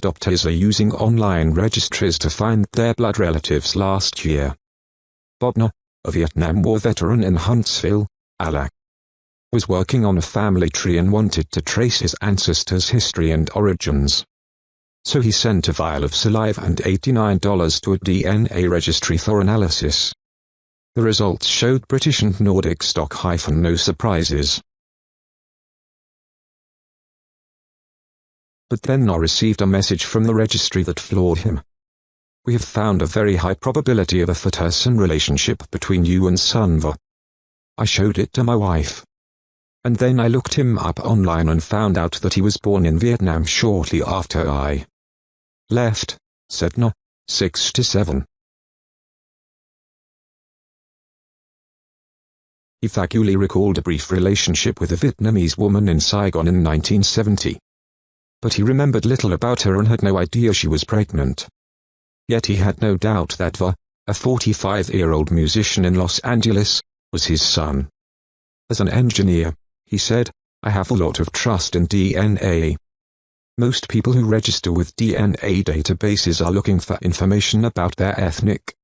Adoptees are using online registries to find their blood relatives. Last year, Bob Nore, a Vietnam War veteran in Huntsville, Alaska, was working on a family tree and wanted to trace his ancestors' history and origins. So he sent a vial of saliva and $89 to a DNA registry for analysis. The results showed British and Nordic stock. No surprises. But then Nore received a message from the registry that floored him. "We have found a very high probability of a first-person relationship between you and Sunva." I showed it to my wife. And then I looked him up online and found out that he was born in Vietnam shortly after I left, said Nore, 67. He vaguely recalled a brief relationship with a Vietnamese woman in Saigon in 1970. But he remembered little about her and had no idea she was pregnant. Yet he had no doubt that a 45-year-old musician in Los Angeles, was his son. "As an engineer," he said, "I have a lot of trust in DNA. Most people who register with DNA databases are looking for information about their ethnic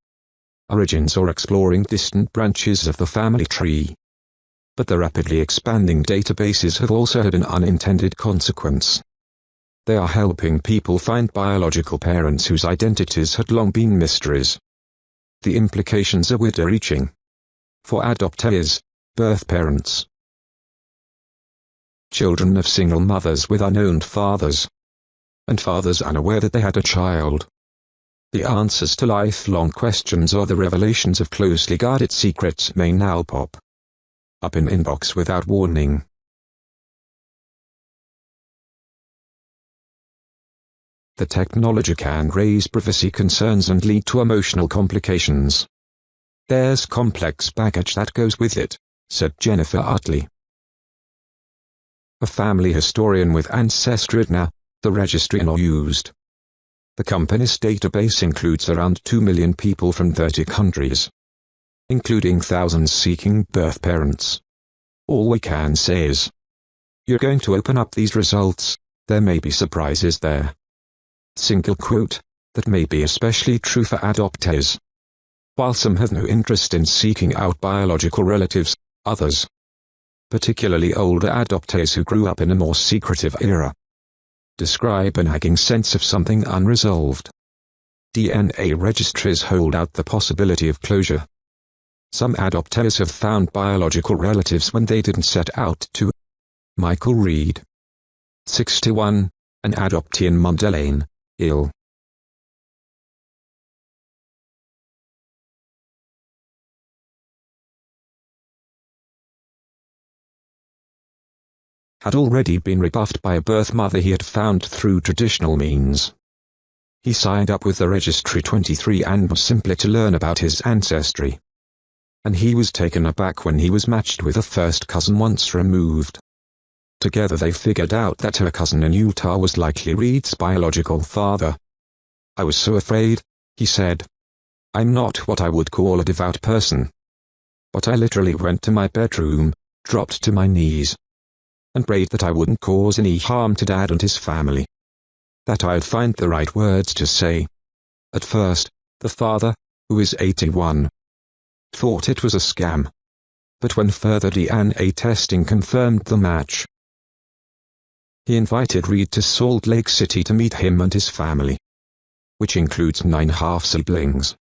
origins or exploring distant branches of the family tree. But the rapidly expanding databases have also had an unintended consequence. They are helping people find biological parents whose identities had long been mysteries. The implications are wide-reaching. For adoptees, birth parents, children of single mothers with unknown fathers, and fathers unaware that they had a child. The answers to lifelong questions or the revelations of closely guarded secrets may now pop up in inbox without warning. The technology can raise privacy concerns and lead to emotional complications. "There's complex baggage that goes with it," said Jennifer Utley, a family historian with Ancestry. The registry Nore used. The company's database includes around 2 million people from 30 countries, including thousands seeking birth parents. "All we can say is, you're going to open up these results, there may be surprises there." Single quote, that may be especially true for adoptees. While some have no interest in seeking out biological relatives, others, particularly older adoptees who grew up in a more secretive era, describe a nagging sense of something unresolved. DNA registries hold out the possibility of closure. Some adoptees have found biological relatives when they didn't set out to. Michael Reed, 61, an adoptee in Mundelein, Ill. Had already been rebuffed by a birth mother he had found through traditional means. He signed up with the registry 23 and was simply to learn about his ancestry. And he was taken aback when he was matched with a first cousin once removed. Together they figured out that her cousin in Utah was likely Reed's biological father. "I was so afraid," he said. "I'm not what I would call a devout person. But I literally went to my bedroom, dropped to my knees, and prayed that I wouldn't cause any harm to Dad and his family. That I'd find the right words to say." At first, the father, who is 81, thought it was a scam. But when further DNA testing confirmed the match, he invited Reed to Salt Lake City to meet him and his family, which includes 9 half-siblings.